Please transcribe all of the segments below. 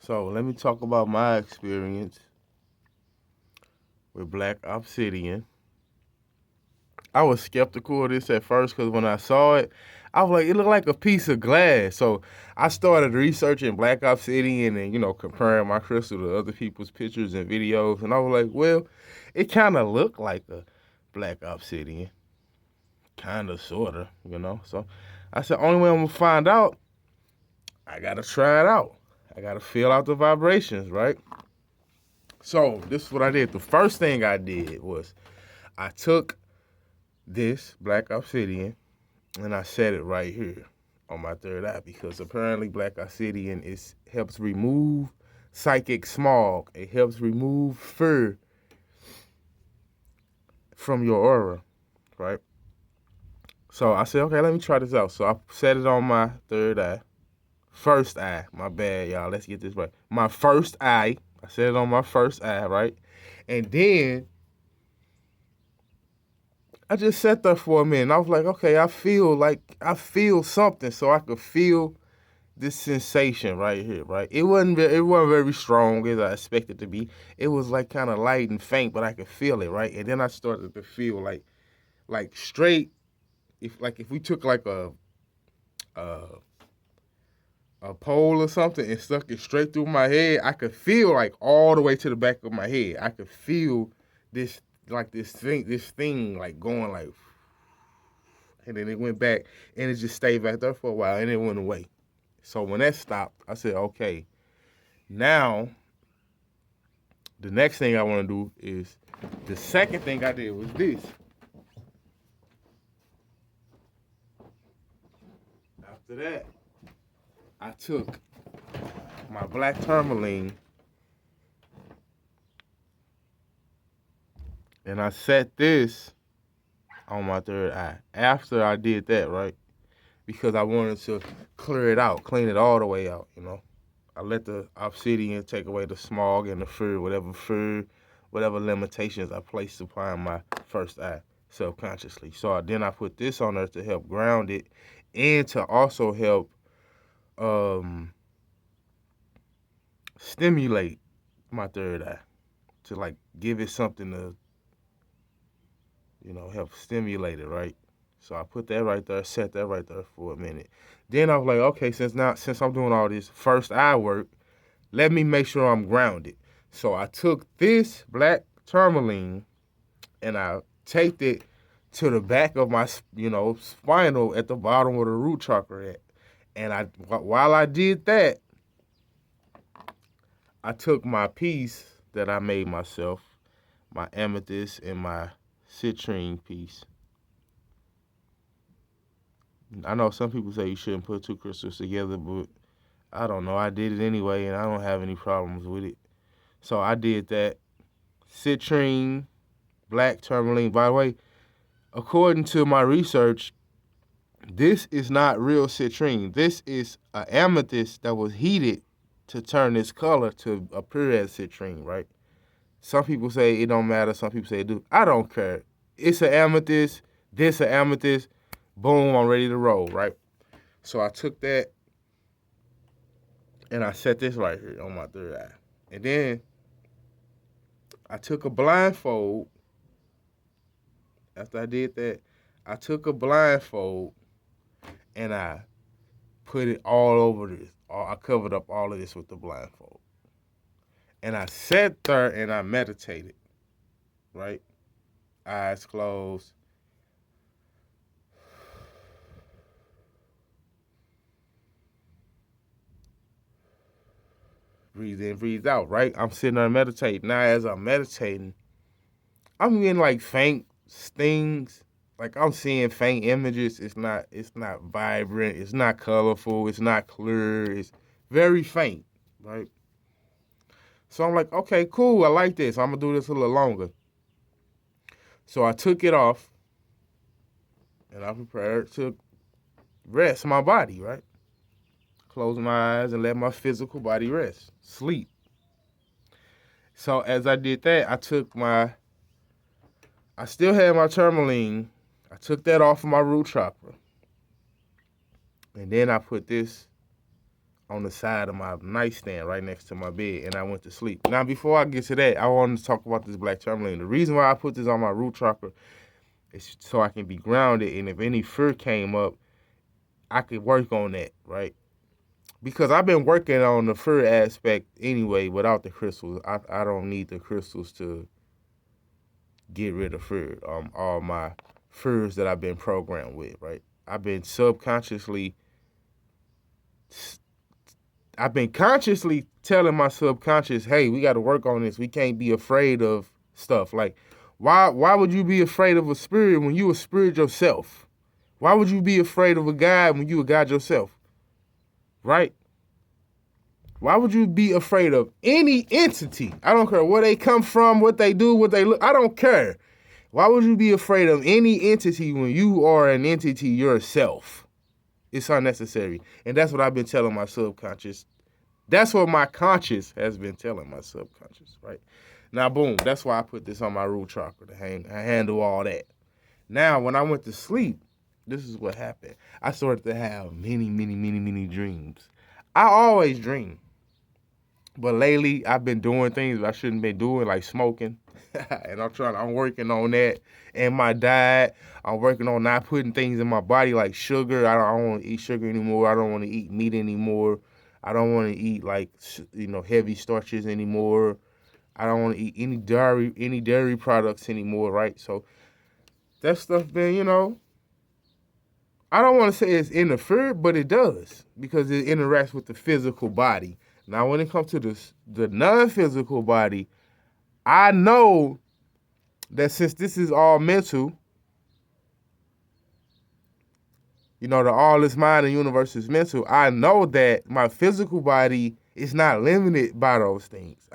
So let me talk about my experience with black obsidian. I was skeptical of this at first because when I saw it, I was like, it looked like a piece of glass. So I started researching black obsidian and, comparing my crystal to other people's pictures and videos. And I was like, well, it kind of looked like a black obsidian. Kind of, sort of. So I said, only way I'm going to find out, I got to try it out. I got to feel out the vibrations, right? So this is what I did. The first thing I did was I took this black obsidian and I set it right here on my third eye because apparently black obsidian helps remove psychic smog. It helps remove fear from your aura, right? So I said, okay, let me try this out. So I set it on my third eye. First eye. My bad, y'all. Let's get this right. My first eye. I set it on my first eye, right? And then I just sat there for a minute. I was like, okay, I feel something, so I could feel this sensation right here, right? It wasn't very strong as I expected it to be. It was like kind of light and faint, but I could feel it, right? And then I started to feel like straight. If we took like a a pole or something and stuck it straight through my head, I could feel like all the way to the back of my head. I could feel this this thing like going like, and then it went back and it just stayed back there for a while and it went away. So when that stopped, I said, okay, now the next thing I want to do is the second thing I did was this. After that, I took my black tourmaline and I set this on my third eye. After I did that, right? Because I wanted to clear it out, clean it all the way out. I let the obsidian take away the smog and the fear, whatever limitations I placed upon my first eye subconsciously. So then I put this on there to help ground it and to also help stimulate my third eye, to like give it something to, help stimulate it, right? So I put that right there, set that right there for a minute. Then I was like, okay, since I'm doing all this first eye work, let me make sure I'm grounded. So I took this black tourmaline and I taped it to the back of my, spinal at the bottom of the root chakra. And while I did that, I took my piece that I made myself, my amethyst and my citrine piece. I know some people say you shouldn't put two crystals together, but I don't know. I did it anyway, and I don't have any problems with it. So I did that. Citrine, black tourmaline. By the way, according to my research, this is not real citrine. This is an amethyst that was heated to turn this color to appear as citrine, right? Some people say it don't matter. Some people say it do. I don't care. It's an amethyst. This an amethyst. Boom, I'm ready to roll, right? So I took that and I set this right here on my third eye. And then I took a blindfold. After I did that, I took a blindfold and I put it all over this. I covered up all of this with the blindfold. And I sat there and I meditated, right? Eyes closed. Breathe in, breathe out, right? I'm sitting there meditating. Now, as I'm meditating, I'm getting like faint things. Like I'm seeing faint images. It's not vibrant. It's not colorful. It's not clear. It's very faint, right? So I'm like, okay, cool. I like this. I'm gonna do this a little longer. So I took it off, and I prepared to rest my body, right? Close my eyes and let my physical body rest, sleep. So as I did that, I still had my tourmaline. I took that off of my root chakra. And then I put this on the side of my nightstand right next to my bed, and I went to sleep. Now, before I get to that, I wanted to talk about this black tourmaline. The reason why I put this on my root chakra is so I can be grounded, and if any fear came up, I could work on that, right? Because I've been working on the fear aspect anyway without the crystals. I don't need the crystals to get rid of fear. All my fears that I've been programmed with, right? I've been consciously telling my subconscious, hey, we got to work on this. We can't be afraid of stuff. Like, why would you be afraid of a spirit when you a spirit yourself? Why would you be afraid of a God when you a God yourself? Right? Why would you be afraid of any entity? I don't care where they come from, what they do, what they look. I don't care. Why would you be afraid of any entity when you are an entity yourself? It's unnecessary. And that's what I've been telling my subconscious. That's what my conscious has been telling my subconscious, right? Now, boom, that's why I put this on my root chakra to handle all that. Now, when I went to sleep, this is what happened. I started to have many dreams. I always dream. But lately, I've been doing things I shouldn't be doing, like smoking. And I'm working on that. And my diet, I'm working on not putting things in my body like sugar. I don't want to eat sugar anymore. I don't want to eat meat anymore. I don't want to eat like, heavy starches anymore. I don't want to eat any dairy products anymore, right? So that stuff been, I don't want to say it's interfered, but it does because it interacts with the physical body. Now, when it comes to the non-physical body, I know that since this is all mental, the all is mind and universe is mental, I know that my physical body is not limited by those things.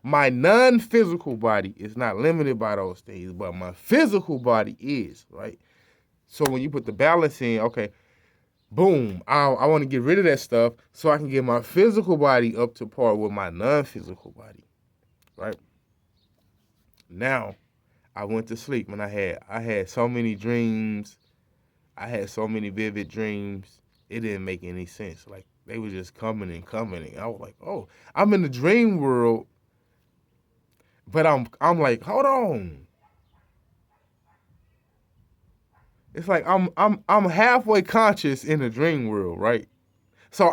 My non-physical body is not limited by those things, but my physical body is, right? So when you put the balance in, okay, boom, I want to get rid of that stuff so I can get my physical body up to par with my non-physical body, right? Now, I went to sleep and I had so many dreams. I had so many vivid dreams. It didn't make any sense. Like, they were just coming and coming. And I was like, oh, I'm in the dream world, but I'm like, hold on. It's like I'm halfway conscious in the dream world, right? So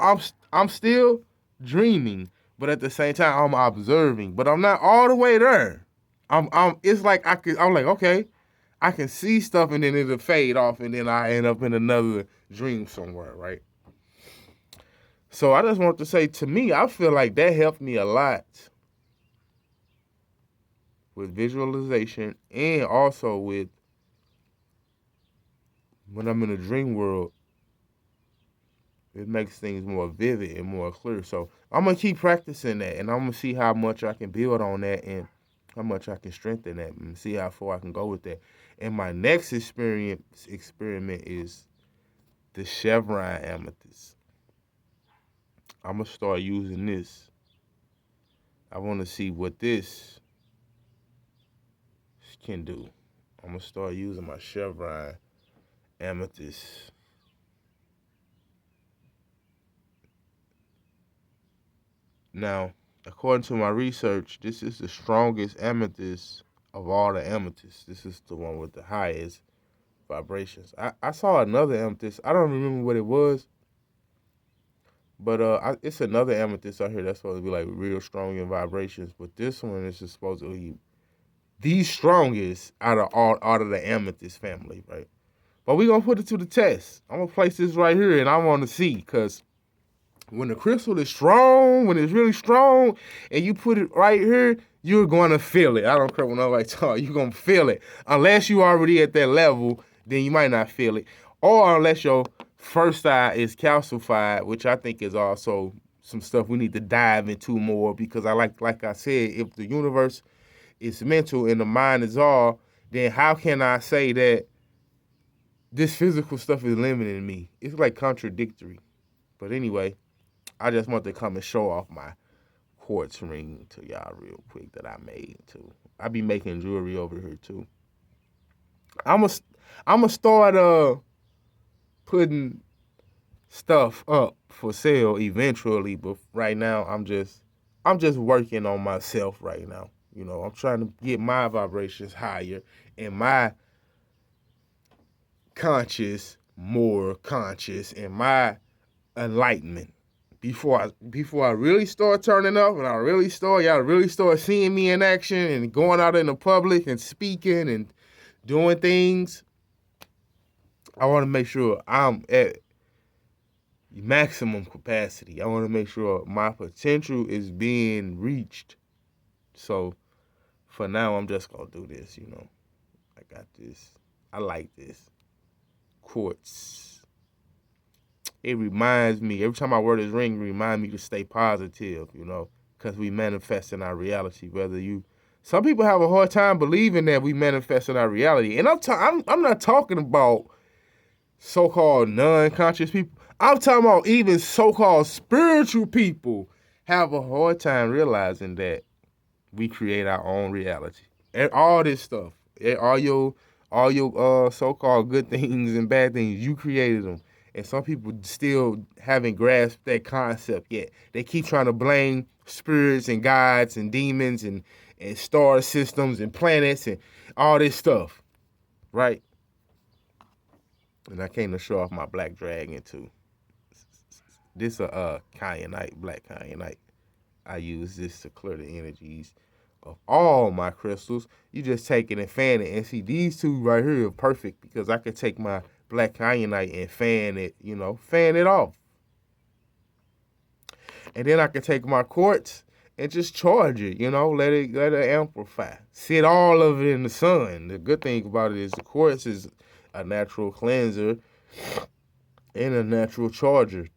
I'm still dreaming, but at the same time I'm observing, but I'm not all the way there. It's like I'm like, okay, I can see stuff and then it'll fade off and then I end up in another dream somewhere, right? So I just want to say, to me, I feel like that helped me a lot with visualization and also with when I'm in a dream world, it makes things more vivid and more clear. So I'm going to keep practicing that, and I'm going to see how much I can build on that and how much I can strengthen that and see how far I can go with that. And my next experiment is the chevron amethyst. I'm going to start using this. I want to see what this can do. I'm going to start using my chevron amethyst. Now, according to my research, this is the strongest amethyst of all the amethysts. This is the one with the highest vibrations. I saw another amethyst. I don't remember what it was, but it's another amethyst out here that's supposed to be like real strong in vibrations. But this one is supposed to be the strongest out of the amethyst family, right? But we're gonna put it to the test. I'm gonna place this right here, and I want to see, because when the crystal is strong, when it's really strong, and you put it right here, you're going to feel it. I don't care what nobody tells you, you're going to feel it. Unless you already at that level, then you might not feel it. Or unless your first eye is calcified, which I think is also some stuff we need to dive into more, because like I said, if the universe is mental and the mind is all, then how can I say that this physical stuff is limiting me? It's like contradictory. But anyway, I just want to come and show off my quartz ring to y'all real quick that I made too. I be making jewelry over here too. I'm gonna start putting stuff up for sale eventually, but right now I'm just working on myself right now. You know, I'm trying to get my vibrations higher and my conscious more conscious and my enlightenment before I really start turning up and y'all really start seeing me in action and going out in the public and speaking and doing things. I want to make sure I'm at maximum capacity. I want to make sure my potential is being reached. So for now, I'm just gonna do this. You know, I got this. I like this. Quartz. It reminds me, every time I wear this ring, it reminds me to stay positive, you know, because we manifest in our reality. Some people have a hard time believing that we manifest in our reality. And I'm not talking about so-called non-conscious people. I'm talking about even so-called spiritual people have a hard time realizing that we create our own reality. And all this stuff, all your so-called good things and bad things, you created them. And some people still haven't grasped that concept yet. They keep trying to blame spirits and gods and demons and star systems and planets and all this stuff, right? And I came to show off my black dragon too. This Kyanite, black Kyanite. I use this to clear the energies of all my crystals. You just take it and fan it. And see, these two right here are perfect because I could take my black Kyanite and fan it off. And then I can take my quartz and just charge it, let it amplify. Sit all of it in the sun. The good thing about it is the quartz is a natural cleanser and a natural charger.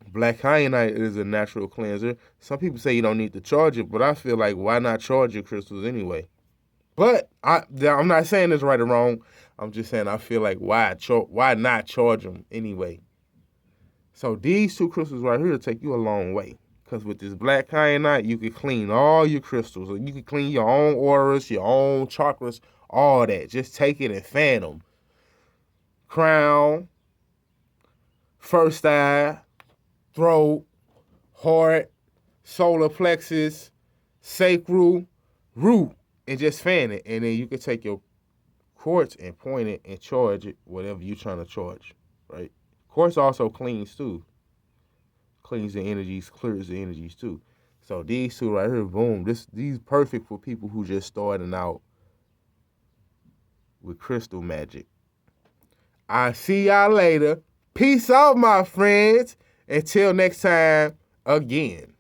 Black Kyanite is a natural cleanser. Some people say you don't need to charge it, but I feel like why not charge your crystals anyway? But I'm not saying this right or wrong. I'm just saying I feel like why not charge them anyway? So these two crystals right here take you a long way. Because with this black Kyanite, you can clean all your crystals. You can clean your own auras, your own chakras, all that. Just take it and fan them. Crown, first eye, throat, heart, solar plexus, sacral, root, and just fan it. And then you can take your quartz and point it and charge it, whatever you're trying to charge, right? Quartz also cleans too. Cleans the energies, clears the energies too. So these two right here, boom, these perfect for people who just starting out with crystal magic. I see y'all later. Peace out, my friends. Until next time, again.